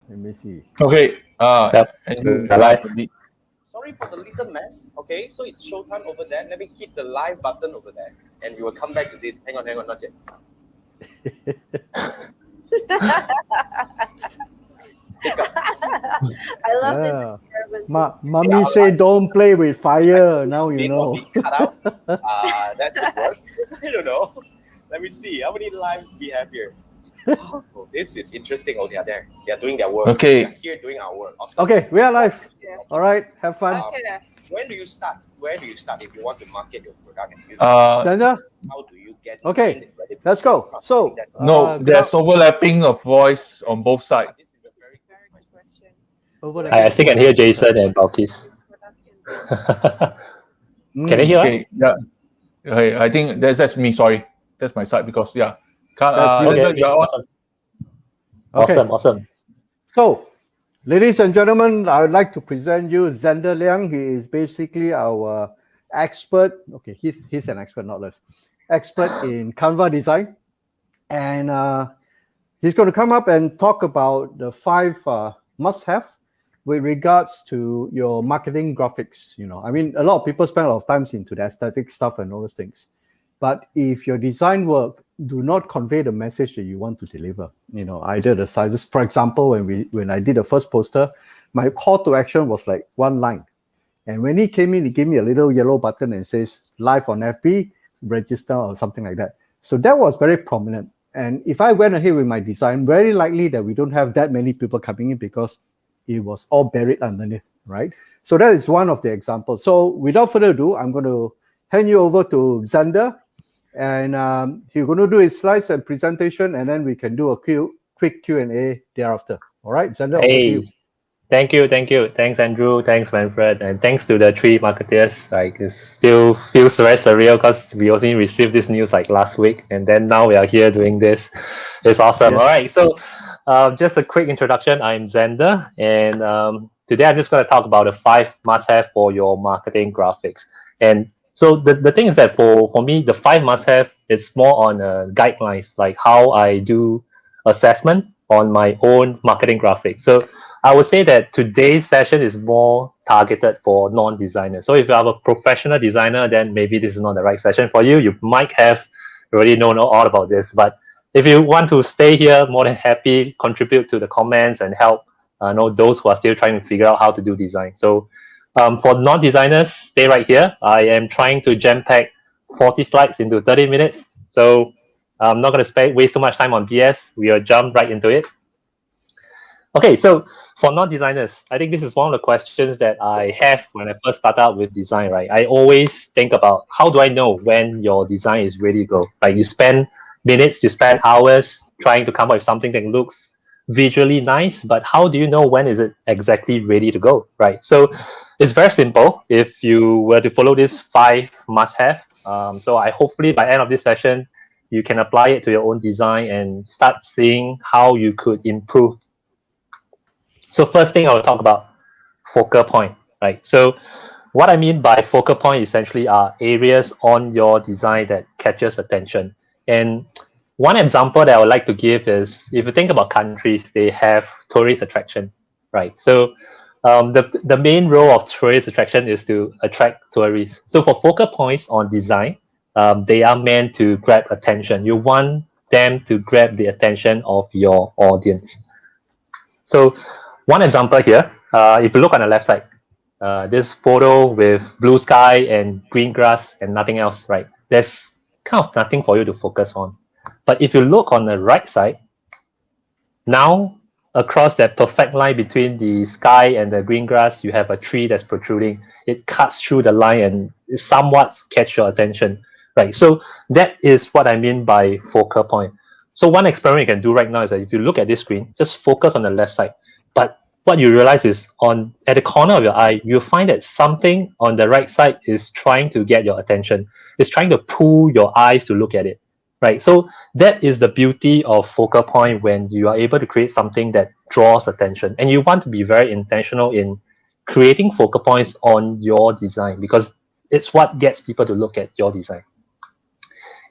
Let me see. Okay. Yep. And, Live. Sorry for the little mess. Okay, so it's showtime over there. Let me hit the live button over there, and we will come back to this. Hang on, not yet. I love this experiment. Mommy say don't play with fire. Now you know. Cut out. That should work. I don't know. Let me see. How many lives we have here? Oh, this is interesting. Oh, they are there. They are doing their work. Okay. We are here doing our work. Awesome. Okay, we are live. Yeah. All right, have fun. Okay. When do you start? Where do you start if you want to market your product and use Zenda, how do you get okay, let's go. So, no, there's overlapping of voice on both sides. This is a very Very good question. I still can hear Jason and Balkis. Can you hear us? Okay, yeah. Okay, I think that's me. Sorry, that's my side because yeah. Okay. You're on. Okay. Awesome. So, ladies and gentlemen, I would like to present you Zenda Liang. He is basically our expert. Okay, he's an expert, not less. Expert in Canva design. And he's going to come up and talk about the 5 must-have with regards to your marketing graphics. You know, I mean, a lot of people spend a lot of time into the aesthetic stuff and all those things. But if your design work do not convey the message that you want to deliver, you know, either the sizes, for example, when I did the first poster, my call to action was like 1 line. And when he came in, he gave me a little yellow button and says live on FB, register or something like that. So that was very prominent. And if I went ahead with my design, very likely that we don't have that many people coming in because it was all buried underneath, right? So that is one of the examples. So without further ado, I'm going to hand you over to Xander. And he's going to do his slides and presentation, and then we can do a quick Q&A thereafter. All right, Xander, over to you. Thank you. Thanks, Andrew. Thanks, Manfred. And thanks to the 3 marketeers. Like, it still feels very surreal because we only received this news like last week. And then now we are here doing this. It's awesome. Yes. All right. So just a quick introduction. I'm Xander. And today I'm just going to talk about the 5 must-have for your marketing graphics. And so the thing is that for me, the 5 must-have, it's more on guidelines, like how I do assessment on my own marketing graphics. So I would say that today's session is more targeted for non-designers. So if you are a professional designer, then maybe this is not the right session for you. You might have already known all about this. But if you want to stay here, more than happy, contribute to the comments and help those who are still trying to figure out how to do design. So for non-designers, stay right here. I am trying to jam-pack 40 slides into 30 minutes. So I'm not going to waste too much time on BS. We will jump right into it. Okay, so for non-designers, I think this is one of the questions that I have when I first start out with design, right? I always think about how do I know when your design is ready to go? Like, you spend minutes, you spend hours trying to come up with something that looks visually nice, but how do you know when is it exactly ready to go, right? So it's very simple if you were to follow this 5 must-have. So I hopefully by end of this session, you can apply it to your own design and start seeing how you could improve. So first thing I will talk about, focal point, right? So what I mean by focal point essentially are areas on your design that catches attention. And one example that I would like to give is, if you think about countries, they have tourist attraction, right? So the main role of tourist attraction is to attract tourists. So for focal points on design, they are meant to grab attention. You want them to grab the attention of your audience. So one example here, if you look on the left side, this photo with blue sky and green grass and nothing else, right? There's kind of nothing for you to focus on. But if you look on the right side, now across that perfect line between the sky and the green grass, you have a tree that's protruding. It cuts through the line and it somewhat catch your attention, right? So that is what I mean by focal point. So one experiment you can do right now is that if you look at this screen, just focus on the left side. But what you realize is at the corner of your eye, you'll find that something on the right side is trying to get your attention. It's trying to pull your eyes to look at it, right? So that is the beauty of focal point when you are able to create something that draws attention. And you want to be very intentional in creating focal points on your design because it's what gets people to look at your design.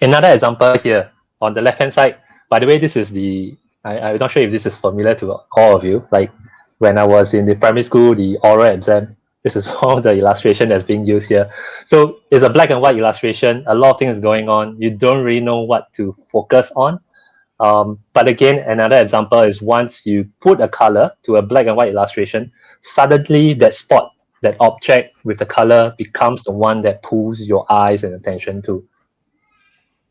Another example here on the left-hand side, by the way, this is the I'm not sure if this is familiar to all of you. Like when I was in the primary school, the oral exam, this is one of the illustration that's being used here. So it's a black and white illustration. A lot of things going on. You don't really know what to focus on. But again, another example is once you put a color to a black and white illustration, suddenly that spot, that object with the color becomes the one that pulls your eyes and attention to.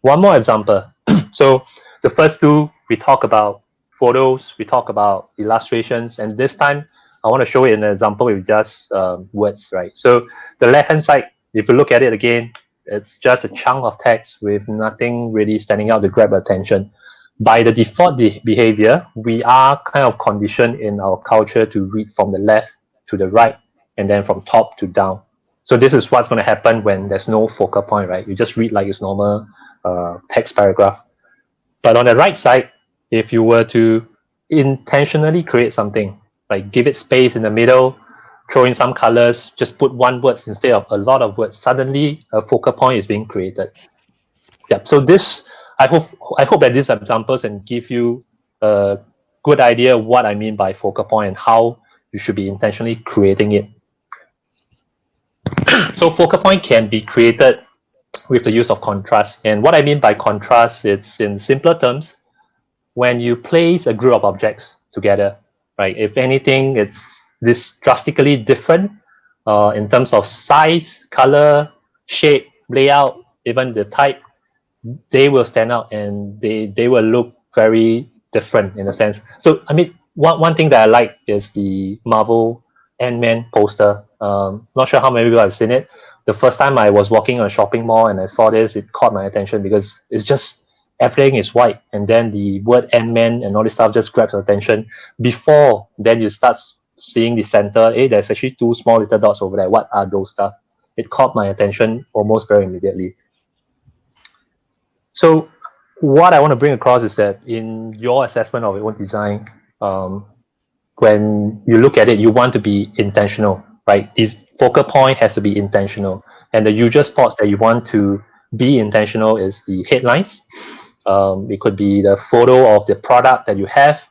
One more example. So the first two, we talk about photos, we talk about illustrations, and this time I want to show it in an example with just words, right? So the left-hand side, if you look at it again, it's just a chunk of text with nothing really standing out to grab attention. By the default behavior, we are kind of conditioned in our culture to read from the left to the right and then from top to down. So this is what's going to happen when there's no focal point, right? You just read like it's normal text paragraph. But on the right side, if you were to intentionally create something, like give it space in the middle, throw in some colors, just put one word instead of a lot of words, suddenly a focal point is being created. Yeah. So this, I hope that these examples can give you a good idea of what I mean by focal point and how you should be intentionally creating it. So focal point can be created with the use of contrast. And what I mean by contrast, it's in simpler terms, when you place a group of objects together, right? If anything, it's this drastically different in terms of size, color, shape, layout, even the type, they will stand out and they will look very different in a sense. So, I mean, one thing that I like is the Marvel Ant-Man poster. Not sure how many people have seen it. The first time I was walking on a shopping mall and I saw this, it caught my attention because it's just everything is white, and then the word Ant-Man and all this stuff just grabs attention. Before then, you start seeing the center. Hey, there's actually two small little dots over there. What are those stuff? It caught my attention almost very immediately. So what I want to bring across is that in your assessment of your own design, when you look at it, you want to be intentional, right? This focal point has to be intentional. And the usual spots that you want to be intentional is the headlines. It could be the photo of the product that you have,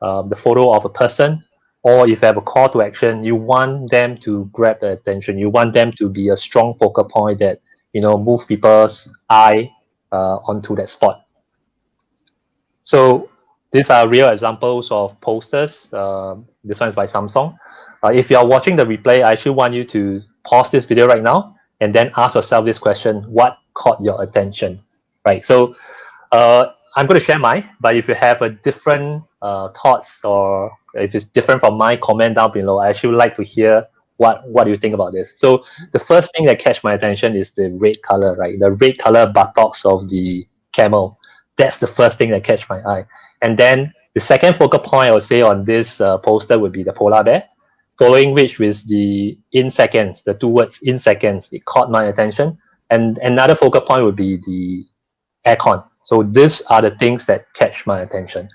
the photo of a person, or if you have a call to action, you want them to grab the attention. You want them to be a strong focal point that, you know, move people's eye onto that spot. So these are real examples of posters. This one is by Samsung. If you are watching the replay, I actually want you to pause this video right now and then ask yourself this question: what caught your attention? Right. So I'm going to share mine, but if you have a different thoughts, or if it's different from my, comment down below. I actually would like to hear what do you think about this. So the first thing that catch my attention is the red color, right? The red color buttocks of the camel. That's the first thing that catch my eye. And then the second focal point I would say on this poster would be the polar bear, following which with the in seconds, the two words in seconds, it caught my attention. And another focal point would be the aircon. So these are the things that catch my attention.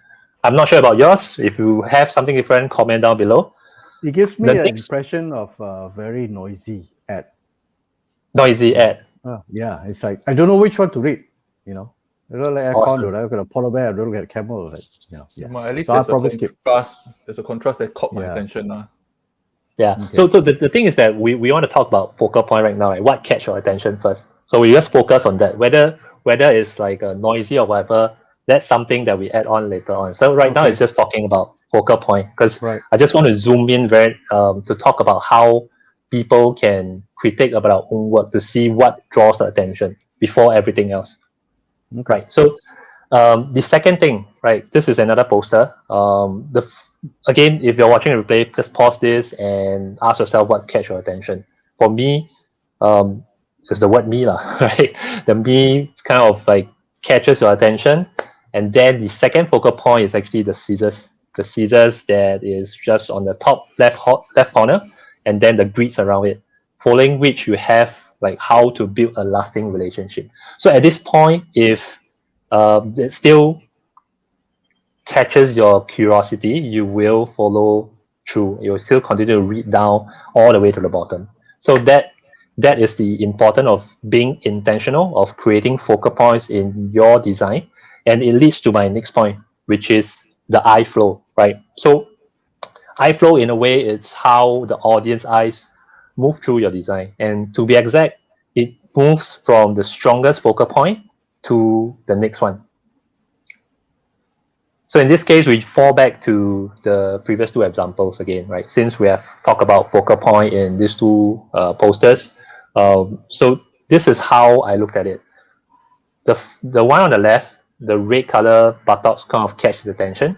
I'm not sure about yours. If you have something different, comment down below. It gives me The an next- impression of a very noisy ad. Noisy ad. Yeah, it's like I don't know which one to read. You know, I don't like aircon. Awesome. I look at a polar bear. I don't look at a camel. Like, yeah. Well, at least So I'll there's a probably skip. contrast. There's a contrast that caught my Yeah. attention. Yeah. Okay. So the thing is that we want to talk about focal point right now, right? What catch your attention first? So we just focus on that. Whether it's like a noisy or whatever, that's something that we add on later on. So right now Okay. it's just talking about focal point, because Right. I just want to zoom in very to talk about how people can critique about our own work to see what draws the attention before everything else. Okay. Right. So the second thing, right? This is another poster. Again, if you're watching a replay, just pause this and ask yourself what catch your attention. For me, it's the word "me" lah, right? The "me" kind of like catches your attention, and then the second focal point is actually the scissors. The scissors that is just on the top left corner, and then the grids around it. Following which you have like how to build a lasting relationship. So at this point, if it still catches your curiosity, you will follow through. You will still continue to read down all the way to the bottom. So that is the importance of being intentional, of creating focal points in your design. And it leads to my next point, which is the eye flow, right? So eye flow, in a way, it's how the audience eyes move through your design. And to be exact, it moves from the strongest focal point to the next one. So in this case, we fall back to the previous two examples again, right? Since we have talked about focal point in these two posters. So this is how I looked at it. The one on the left, the red color buttocks kind of catch the attention.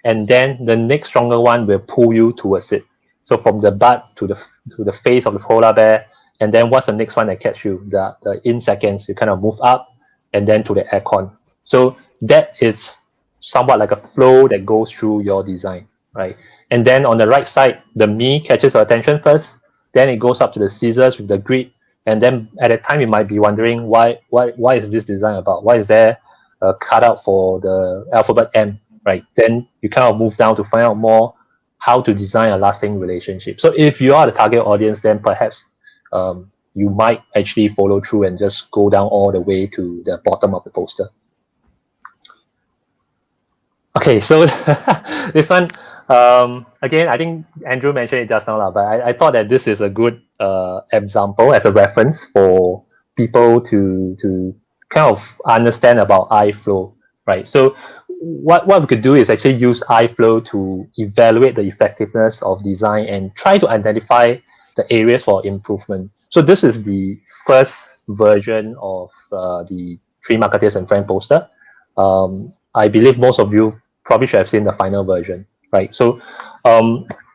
And then the next stronger one will pull you towards it. So from the butt to the face of the polar bear, and then what's the next one that catch you? The in seconds, you kind of move up, and then to the aircon. So that is somewhat like a flow that goes through your design, right? And then on the right side, the me catches your attention first, then it goes up to the scissors with the grid, and then at that time you might be wondering why is this design about? Why is there a cutout for the alphabet M? Right, then you kind of move down to find out more how to design a lasting relationship. So if you are the target audience, then perhaps you might actually follow through and just go down all the way to the bottom of the poster. Okay, so this one, again, I think Andrew mentioned it just now, but I thought that this is a good example as a reference for people to kind of understand about eye flow, right? So what we could do is actually use eye flow to evaluate the effectiveness of design and try to identify the areas for improvement. So this is the first version of the Three Marketeers and Friends poster. I believe most of you probably should have seen the final version, right? So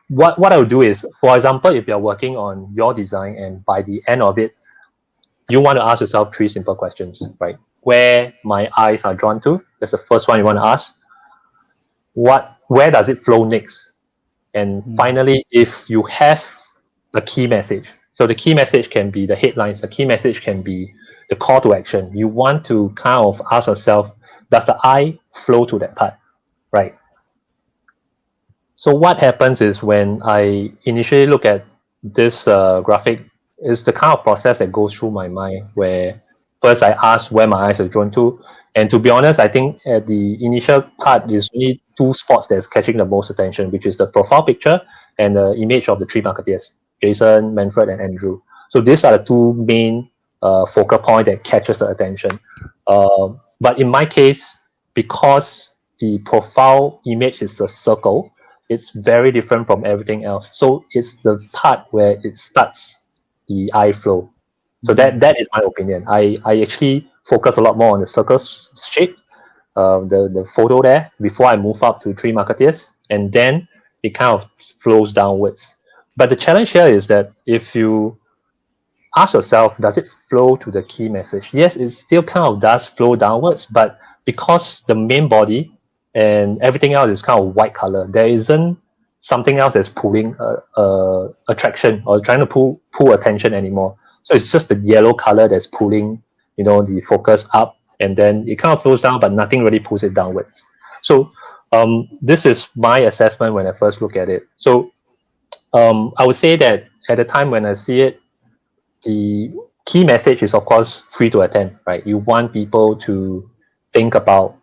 what I would do is, for example, if you're working on your design and by the end of it, you want to ask yourself three simple questions, right? Where my eyes are drawn to, that's the first one you want to ask. Where does it flow next? And finally, if you have a key message, so the key message can be the headlines, the key message can be the call to action. You want to kind of ask yourself, does the eye flow to that part, right? So what happens is when I initially look at this graphic, is the kind of process that goes through my mind where first I ask where my eyes are drawn to. And to be honest, I think at the initial part, is only two spots that's catching the most attention, which is the profile picture and the image of the three marketeers, Jason, Manfred, and Andrew. So these are the two main focal point that catches the attention. But in my case, because the profile image is a circle, it's very different from everything else. So it's the part where it starts the eye flow. So that is my opinion. I actually focus a lot more on the circle shape, the photo there, before I move up to Three Marketeers, and then it kind of flows downwards. But the challenge here is that if you ask yourself, does it flow to the key message? Yes, it still kind of does flow downwards, but because the main body and everything else is kind of white color, there isn't something else that's pulling attraction or trying to pull attention anymore. So it's just the yellow color that's pulling, the focus up, and then it kind of flows down, but nothing really pulls it downwards. So this is my assessment when I first look at it. So I would say that at the time when I see it, the key message is, of course, free to attend, right? You want people to think about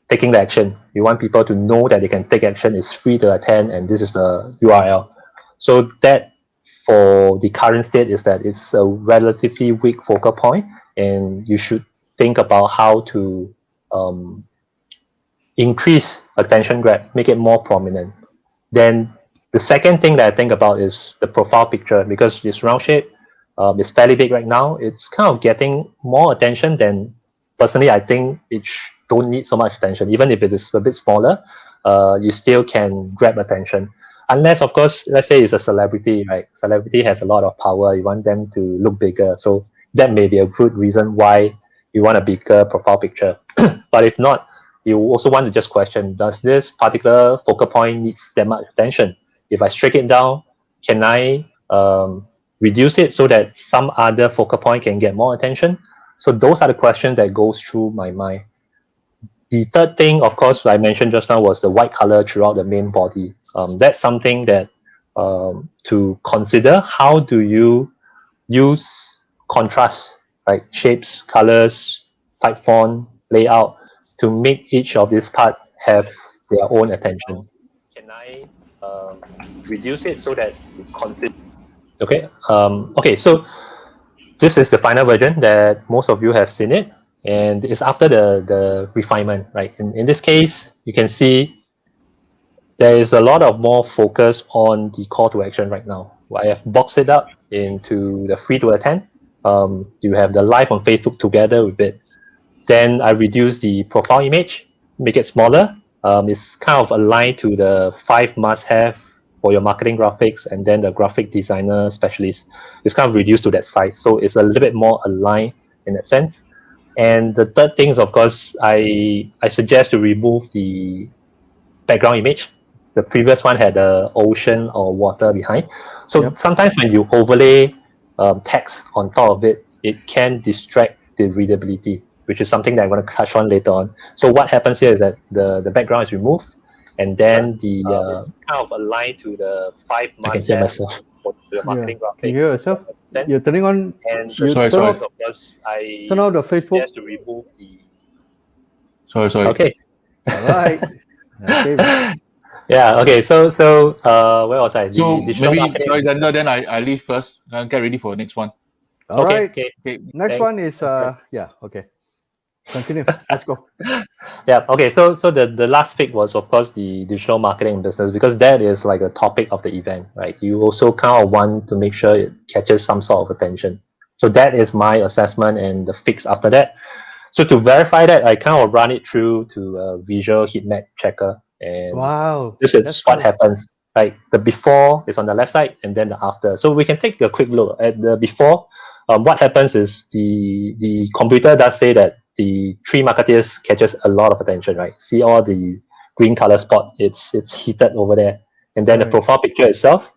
taking the action. You want people to know that they can take action. It's free to attend, and this is the URL. So that, for the current state, is that it's a relatively weak focal point, and you should think about how to increase attention grab, make it more prominent. Then the second thing that I think about is the profile picture, because this round shape is fairly big right now. It's kind of getting more attention than, personally, I think it don't need so much attention. Even if it is a bit smaller, you still can grab attention. Unless, of course, let's say it's a celebrity, right? Celebrity has a lot of power. You want them to look bigger. So that may be a good reason why you want a bigger profile picture. But if not, you also want to just question, does this particular focal point needs that much attention? If I strike it down, can I reduce it so that some other focal point can get more attention? So those are the questions that goes through my mind. The third thing, of course, I mentioned just now, was the white color throughout the main body. That's something that to consider. How do you use contrast, right? Shapes, colors, type font, layout, to make each of this part have their own attention. Can I reduce it so that it consists? Okay. Okay. So this is the final version that most of you have seen it, and it's after the refinement, right? In this case, you can see there is a lot of more focus on the call to action right now. I have boxed it up into the free to attend. You have the live on Facebook together with it. Then I reduce the profile image, make it smaller. It's kind of aligned to the 5 must-have for your marketing graphics, and then the graphic designer specialist. It's kind of reduced to that size, so it's a little bit more aligned in that sense. And the third thing is, of course, I suggest to remove the background image. The previous one had the ocean or water behind. So sometimes when you overlay text on top of it, it can distract the readability, which is something that I'm going to touch on later on. So what happens here is that the background is removed, and then it's kind of aligned to the 5 must-have for the marketing graphics. Can you hear yourself? You're turning on. And sorry. Turn off the Facebook. Just to remove the. Sorry. Okay. All right. Okay. Yeah. Okay. So where was I? So digital maybe, marketing. sorry, Zander, then I leave first and get ready for the next one. All right. Okay. Next Thanks. one is okay. Continue. Let's go. Yeah. Okay. So the last pick was, of course, the digital marketing business, because that is like a topic of the event, right? You also kind of want to make sure it catches some sort of attention. So that is my assessment and the fix after that. So to verify that, I kind of run it through to a visual heat map checker, and Wow. this is That's what cool. happens. Right, the before is on the left side, and then the after. So we can take a quick look at the before. What happens is the computer does say that the Tree Marketeers catches a lot of attention, right? See all the green color spots, it's heated over there. And then the Right. profile picture itself,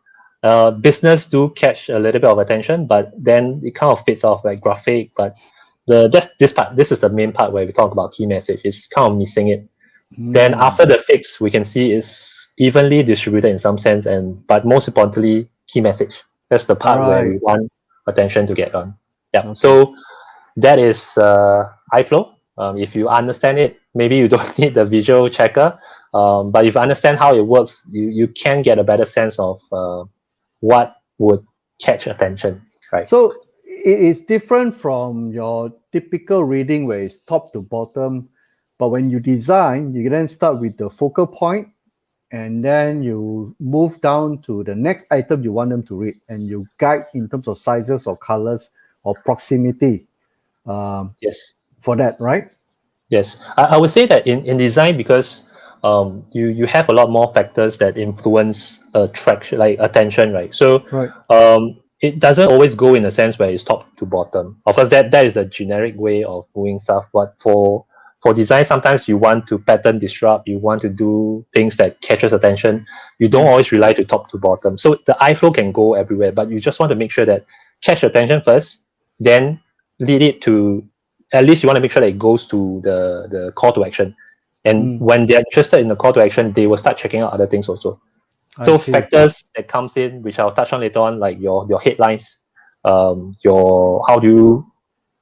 business do catch a little bit of attention, but then it kind of fades off, like graphic. But this part, this is the main part where we talk about key message. It's kind of missing it. Then after the fix, we can see it's evenly distributed in some sense, but most importantly, key message. That's the part where we Right. want attention to get on. Yeah. Okay. So that is iFlow. If you understand it, maybe you don't need the visual checker. But if you understand how it works, you can get a better sense of what would catch attention. Right. So it is different from your typical reading where it's top to bottom. But when you design, you then start with the focal point, and then you move down to the next item you want them to read, and you guide in terms of sizes or colors or proximity Yes. for that, right? Yes, I would say that in design, because you have a lot more factors that influence attraction, like attention, right? So Right. it doesn't always go in a sense where it's top to bottom. Of course, that is the generic way of doing stuff. But for design, sometimes you want to pattern disrupt, you want to do things that catches attention. You don't always rely to top to bottom. So the iFlow can go everywhere, but you just want to make sure that catch attention first, then lead it to, at least you want to make sure that it goes to the call to action. And when they're interested in the call to action, they will start checking out other things also. So I see. factors that comes in, which I'll touch on later on, like your headlines, your how do you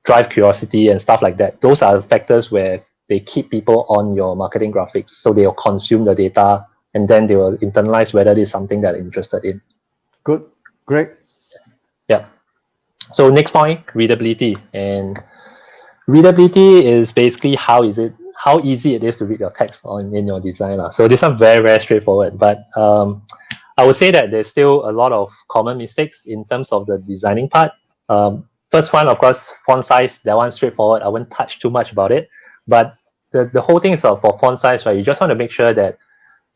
drive curiosity and stuff like that. Those are factors where they keep people on your marketing graphics. So they'll consume the data, and then they will internalize whether it is something that they're interested in. Good. Great. Yeah. So next point, readability. And readability is basically how easy it is to read your text in your design. So this is very, very straightforward. But I would say that there's still a lot of common mistakes in terms of the designing part. First one, of course, font size. That one's straightforward. I won't touch too much about it. But the whole thing is for font size, right? You just want to make sure that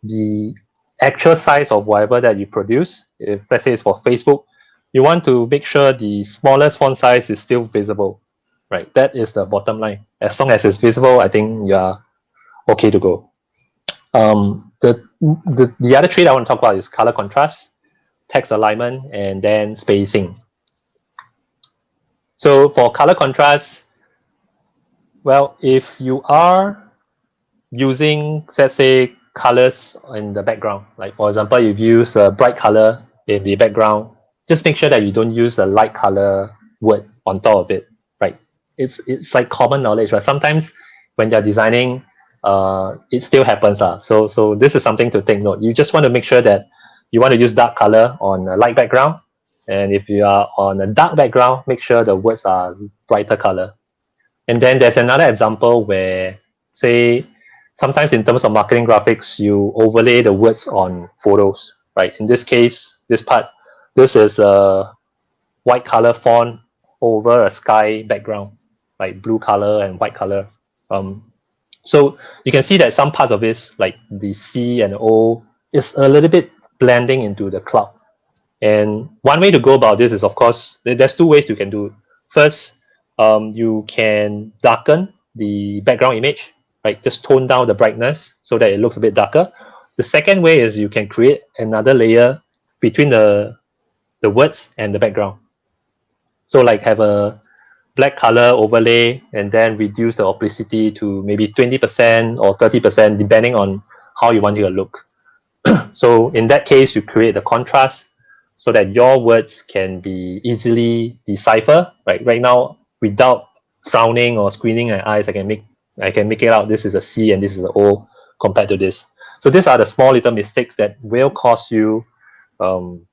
the actual size of whatever that you produce, if let's say it's for Facebook, you want to make sure the smallest font size is still visible, right? That is the bottom line. As long as it's visible, I think you're okay to go. The other trait I want to talk about is color contrast, text alignment, and then spacing. So for color contrast, well, if you are using, let's say, colors in the background, like for example, you use a bright color in the background, just make sure that you don't use a light color word on top of it, right? It's like common knowledge, right? Sometimes when you're designing, it still happens. So this is something to take note. You just want to make sure that you want to use dark color on a light background. And if you are on a dark background, make sure the words are brighter color. And then there's another example where, say, sometimes in terms of marketing graphics, you overlay the words on photos, right? In this case, this is a white color font over a sky background, like blue color and white color. So you can see that some parts of this, like the C and O, is a little bit blending into the cloud. And one way to go about this is, of course, there's two ways you can do it. First, you can darken the background image, right? Just tone down the brightness so that it looks a bit darker. The second way is you can create another layer between the words and the background. So like have a black color overlay and then reduce the opacity to maybe 20% or 30%, depending on how you want it to look. So in that case, you create the contrast so that your words can be easily deciphered. Right now, without frowning or squinting my eyes, I can make it out. This is a C and this is an O compared to this. So these are the small little mistakes that will cost you the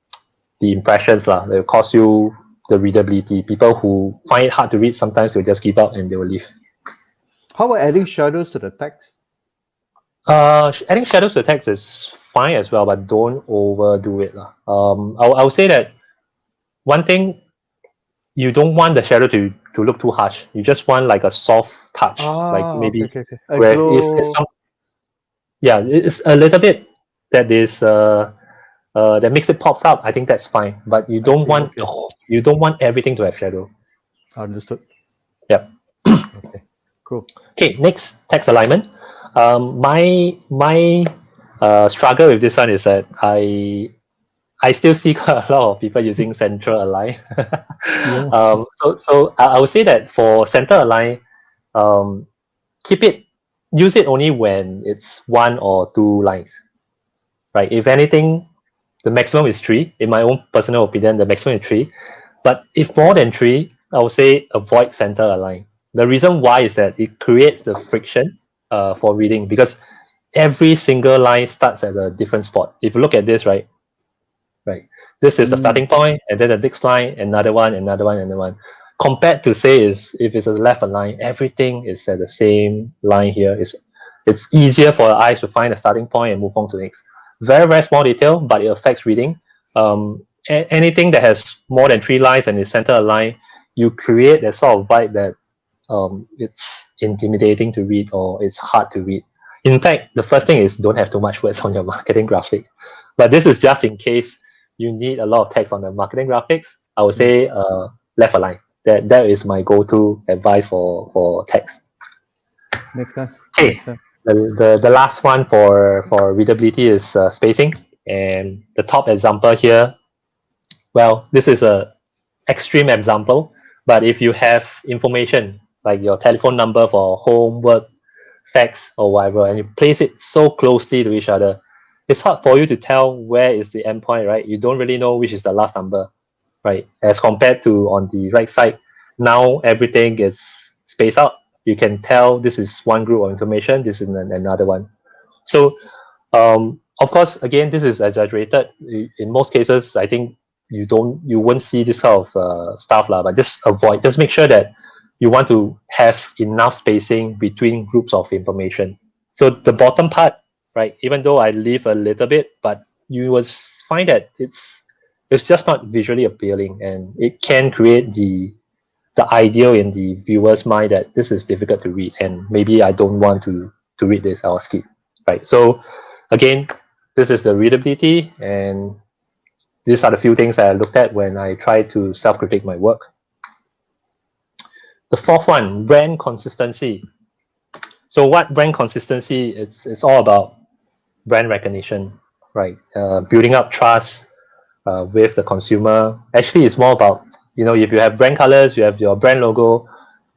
impressions. They will cost you the readability. People who find it hard to read, sometimes will just give up and they will leave. How about adding shadows to the text? Adding shadows to the text is fine as well, but don't overdo it. I would say that one thing, you don't want the shadow to look too harsh. You just want like a soft touch, like maybe okay. where if it's it's a little bit that is that makes it pops out. I think that's fine, but you don't want you don't want everything to have shadow. Understood. Yep. Okay. Cool. Okay. Next, text alignment. My struggle with this one is that I still see quite a lot of people using center align. So I would say that for center align, use it only when it's 1 or 2 lines, right? If anything, the maximum is 3. In my own personal opinion, the maximum is 3. But if more than 3, I would say avoid center align. The reason why is that it creates the friction for reading, because every single line starts at a different spot. If you look at this, right, this is the starting point, and then the next line, another one. Compared to say if it's a left align, everything is at the same line here. It's easier for the eyes to find a starting point and move on to the next. Very, very small detail, but it affects reading. Anything that has more than 3 lines and is center aligned, you create that sort of vibe that it's intimidating to read or it's hard to read. In fact, the first thing is don't have too much words on your marketing graphic. But this is just in case you need a lot of text on the marketing graphics. I would say left align. That is my go-to advice for text. Makes sense. Okay. Makes sense. The last one for readability is spacing. And the top example here, well, this is a extreme example, but if you have information like your telephone number for home, work, fax, or whatever, and you place it so closely to each other, it's hard for you to tell where is the endpoint, right? You don't really know which is the last number, right? As compared to on the right side, now everything is spaced out. You can tell this is one group of information, this is another one. So, of course, again, this is exaggerated. In most cases, I think you won't see this kind of stuff, but just make sure that you want to have enough spacing between groups of information. So the bottom part, right, even though I leave a little bit, but you will find that it's just not visually appealing, and it can create the ideal in the viewer's mind that this is difficult to read, and maybe I don't want to read this, I'll skip, right? So again, this is the readability, and these are the few things that I looked at when I tried to self-critique my work. The fourth one, brand consistency. So what brand consistency? It's all about brand recognition, right? Building up trust with the consumer. Actually, it's more about, if you have brand colors, you have your brand logo,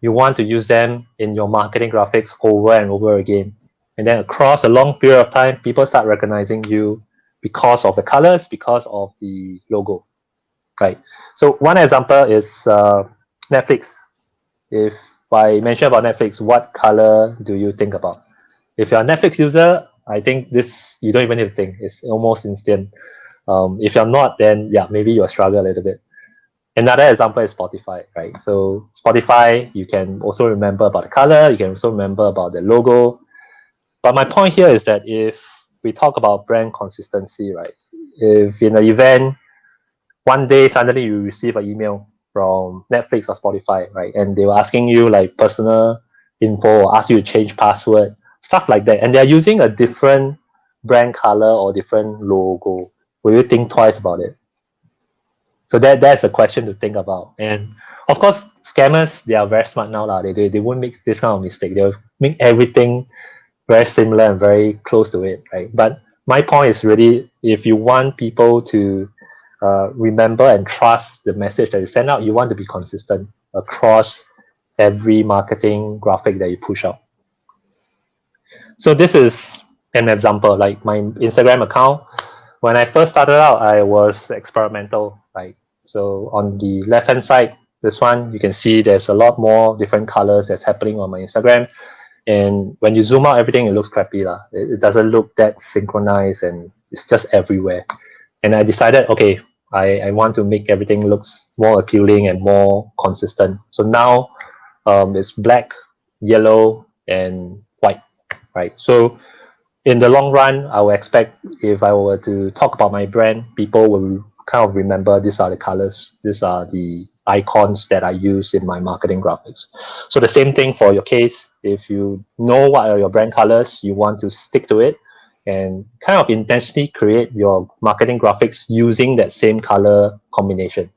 you want to use them in your marketing graphics over and over again. And then across a long period of time, people start recognizing you because of the colors, because of the logo, right? So one example is Netflix. If I mention about Netflix, what color do you think about? If you're a Netflix user, I think this, you don't even need to think. It's almost instant. If you're not, then yeah, maybe you'll struggle a little bit. Another example is Spotify, right? So Spotify, you can also remember about the color, you can also remember about the logo. But my point here is that if we talk about brand consistency, right? If in an event, one day suddenly you receive an email from Netflix or Spotify, right? And they were asking you like personal info or ask you to change password, stuff like that. And they're using a different brand color or different logo. Will you think twice about it? So that's a question to think about. And of course, scammers, they are very smart now. They won't make this kind of mistake. They'll make everything very similar and very close to it, right? But my point is really, if you want people to remember and trust the message that you send out, you want to be consistent across every marketing graphic that you push out. So this is an example, like my Instagram account. When I first started out, I was experimental, right? So on the left-hand side, this one, you can see there's a lot more different colors that's happening on my Instagram. And when you zoom out, everything, it looks crappy. It doesn't look that synchronized and it's just everywhere. And I decided, okay, I want to make everything looks more appealing and more consistent. So now it's black, yellow, and white, right? So in the long run, I would expect if I were to talk about my brand, people will kind of remember these are the colors, these are the icons that I use in my marketing graphics. So the same thing for your case. If you know what are your brand colors, you want to stick to it and kind of intentionally create your marketing graphics using that same color combination.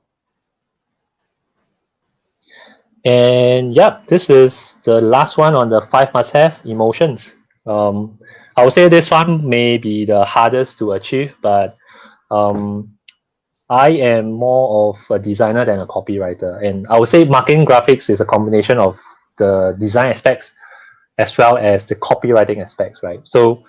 And yeah, this is the last one on the 5 must-have, emotions. I would say this one may be the hardest to achieve, but I am more of a designer than a copywriter. And I would say marketing graphics is a combination of the design aspects as well as the copywriting aspects, right? So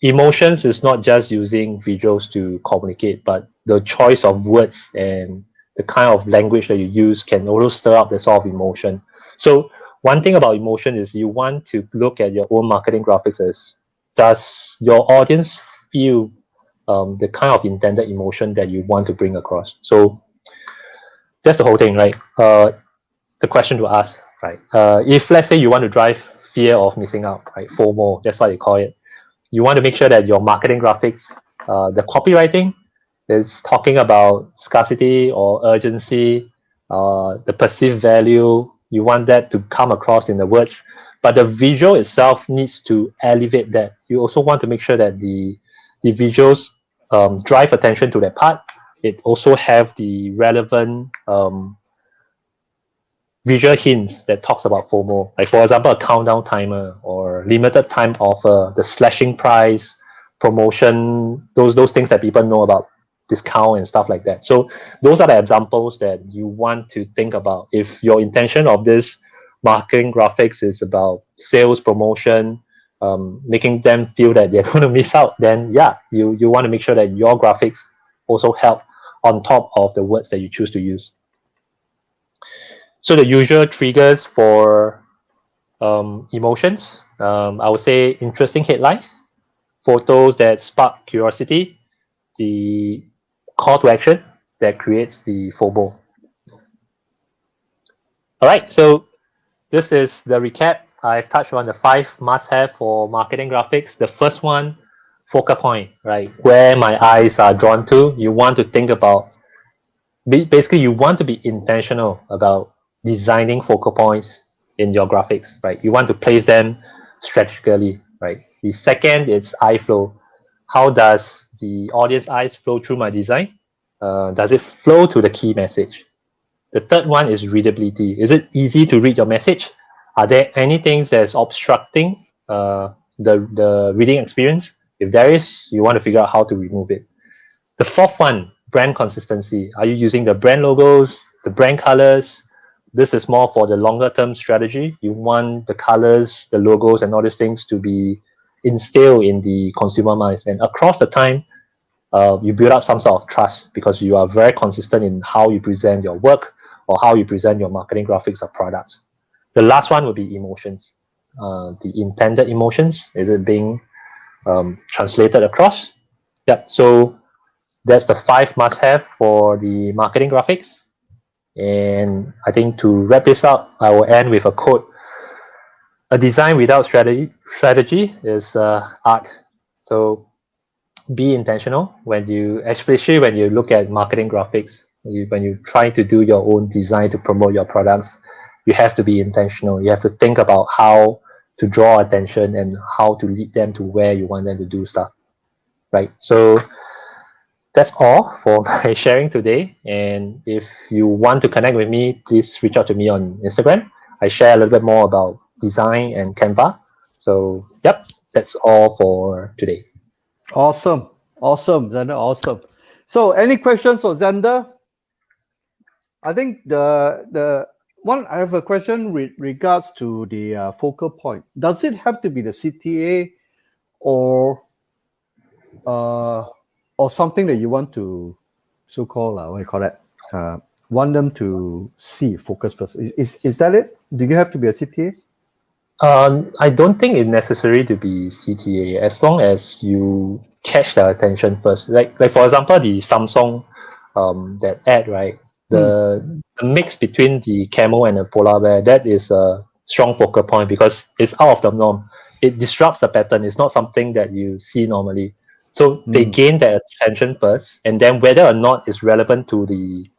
emotions is not just using visuals to communicate, but the choice of words and the kind of language that you use can also stir up the sort of emotion. So one thing about emotion is you want to look at your own marketing graphics as, does your audience feel the kind of intended emotion that you want to bring across? So that's the whole thing, right? The question to ask, right? If let's say you want to drive fear of missing out, right? FOMO, that's what they call it. You want to make sure that your marketing graphics, the copywriting is talking about scarcity or urgency, the perceived value. You want that to come across in the words, but the visual itself needs to elevate that. You also want to make sure that the visuals drive attention to that part. It also have the relevant visual hints that talks about FOMO. Like for example, a countdown timer or limited time offer, the slashing price, promotion, those things that people know about, discount and stuff like that. So those are the examples that you want to think about. If your intention of this marketing graphics is about sales, promotion, making them feel that they're going to miss out, then yeah, you want to make sure that your graphics also help on top of the words that you choose to use. So the usual triggers for emotions, I would say interesting headlines, photos that spark curiosity, the call to action that creates the FOMO. All right, so this is the recap. I've touched on the 5 must-have for marketing graphics. The first one, focal point, right? Where my eyes are drawn to. You want to think about, basically you want to be intentional about designing focal points in your graphics, right? You want to place them strategically, right? The second is eye flow. How does the audience eyes flow through my design? Does it flow to the key message? The third one is readability. Is it easy to read your message? Are there any things that's obstructing the reading experience? If there is, you want to figure out how to remove it. The fourth one, brand consistency. Are you using the brand logos, the brand colors? This is more for the longer term strategy. You want the colors, the logos, and all these things to be instilled in the consumer minds. And across the time, you build up some sort of trust because you are very consistent in how you present your work or how you present your marketing graphics or products. The last one will be emotions. the intended emotions? Is it being translated across? Yep. So that's the 5 must-have for the marketing graphics. And I think to wrap this up, I will end with a quote. A design without strategy is art. So be intentional especially when you look at marketing graphics. When you try to do your own design to promote your products, you have to be intentional. You have to think about how to draw attention and how to lead them to where you want them to do stuff. Right. So that's all for my sharing today. And if you want to connect with me, please reach out to me on Instagram. I share a little bit more about design and Canva. So, yep, that's all for today. Awesome. Xander, awesome. So, any questions for Xander? I think the one, I have a question with regards to the focal point. Does it have to be the CTA or something that you want to so-called what do you call that? Want them to see focus first. Is that it? Do you have to be a CTA? I don't think it's necessary to be CTA as long as you catch their attention first. Like for example, the Samsung that ad, right? The mix between the camel and the polar bear, that is a strong focal point because it's out of the norm. It disrupts the pattern. It's not something that you see normally. So they gain their attention first, and then whether or not it's relevant to the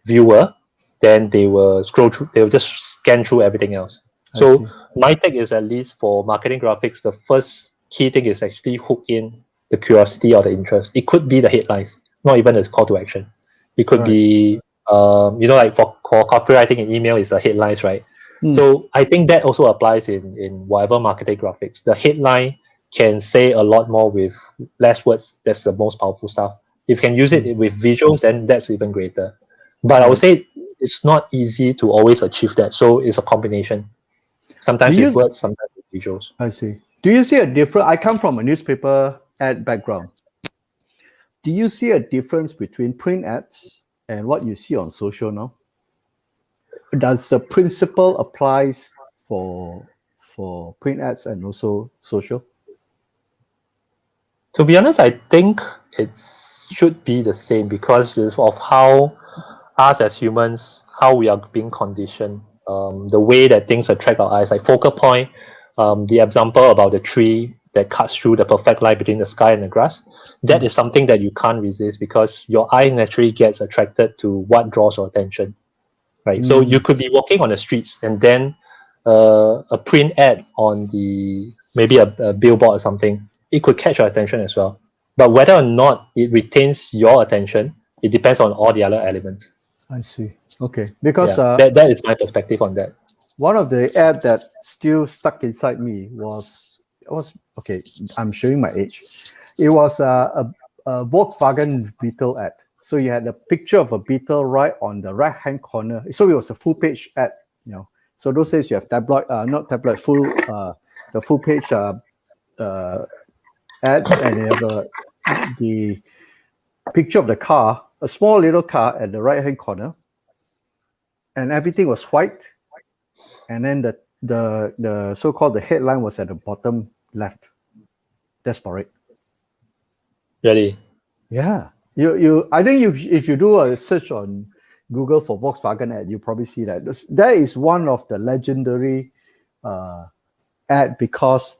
viewer, then they will scroll through. They will just scan through everything else. So my take is, at least for marketing graphics, the first key thing is actually hook in the curiosity or the interest. It could be the headlines, not even the call to action. It could be, like for copywriting in email is the headlines, right? So I think that also applies in whatever marketing graphics. The headline can say a lot more with less words. That's the most powerful stuff. If you can use it with visuals, then that's even greater. But I would say it's not easy to always achieve that. So it's a combination. Sometimes with words, sometimes with visuals. I see. Do you see a difference? I come from a newspaper ad background. Do you see a difference between print ads and what you see on social now? Does the principle applies for print ads and also social? To be honest, I think it should be the same because of how us as humans, how we are being conditioned. The way that things attract our eyes, like focal point, the example about the tree that cuts through the perfect line between the sky and the grass, that is something that you can't resist because your eye naturally gets attracted to what draws your attention, right? So you could be walking on the streets and then a print ad on maybe a billboard or something, it could catch your attention as well. But whether or not it retains your attention, it depends on all the other elements. I see. Okay, because that is my perspective on that. One of the ad that still stuck inside me was okay. I'm showing my age. It was a Volkswagen Beetle ad. So you had a picture of a Beetle right on the right hand corner. So it was a full page ad. So those days you have tabloid, not tabloid, the full page ad, and you have the picture of the car, a small little car at the right hand corner, and everything was white. And then the so-called the headline was at the bottom left. That's correct. Really? Yeah. I think if you do a search on Google for Volkswagen ad, you probably see that. That is one of the legendary ad because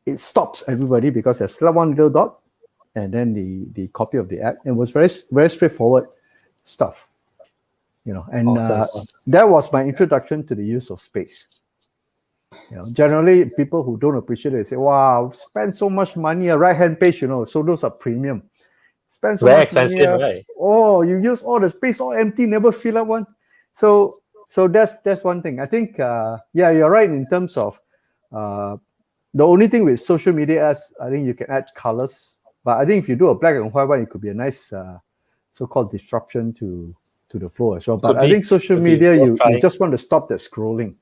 it stops everybody because there's one little dot and then the copy of the ad. It was very, very straightforward stuff. And awesome. That was my introduction to the use of space. Generally people who don't appreciate it say, "Wow, spend so much money a right-hand page, so those are premium. Spend so very much expensive, money. right? Oh, you use all the space, all empty, never fill up one." So that's one thing. I think you're right in terms of the only thing with social media ads, I think you can add colors. But I think if you do a black and white one, it could be a nice so-called disruption to the flow as well. But I think social media, you just want to stop the scrolling.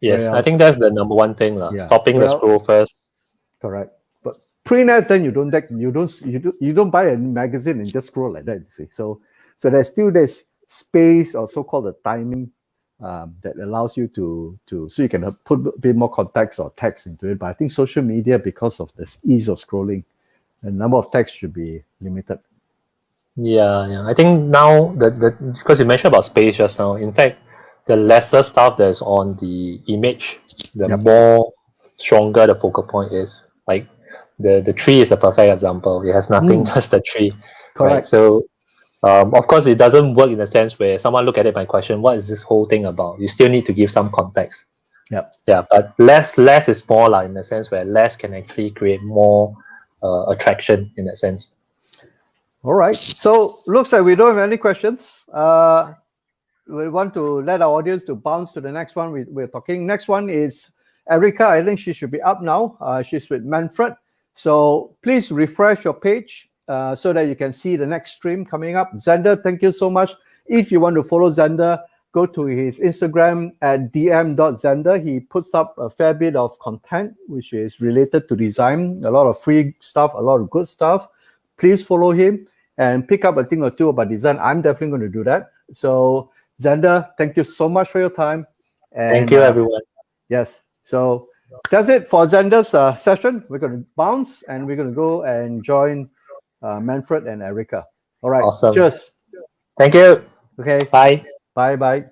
Yes, I think that's the number one thing, stopping the scroll first. Correct. But print ads, then you don't buy a magazine and just scroll like that. You see, so there's still this space or so-called the timing that allows you to so you can put a bit more context or text into it. But I think social media, because of the ease of scrolling, the number of text should be limited. Yeah. I think now because you mentioned about space just now, in fact, the lesser stuff that's on the image, the Yep. more stronger the focal point is. Like the tree is a perfect example. It has nothing, just the tree. Right? Correct. So of course, it doesn't work in the sense where someone look at it and question, what is this whole thing about? You still need to give some context. Yep. Yeah, but less is more like in the sense where less can actually create more attraction in that sense. All right. So looks like we don't have any questions. We want to let our audience to bounce to the next one. We're talking. Next one is Erica. I think she should be up now. She's with Manfred. So please refresh your page so that you can see the next stream coming up. Xander, thank you so much. If you want to follow Xander, go to his Instagram at dm.xander. He puts up a fair bit of content which is related to design, a lot of free stuff, a lot of good stuff. Please follow him and pick up a thing or two about design. I'm definitely going to do that. So Xander, thank you so much for your time. And, Thank you, everyone. Yes. So that's it for Xander's session. We're going to bounce and we're going to go and join Manfred and Erica. All right. Awesome. Cheers. Thank you. Okay. Bye. Bye.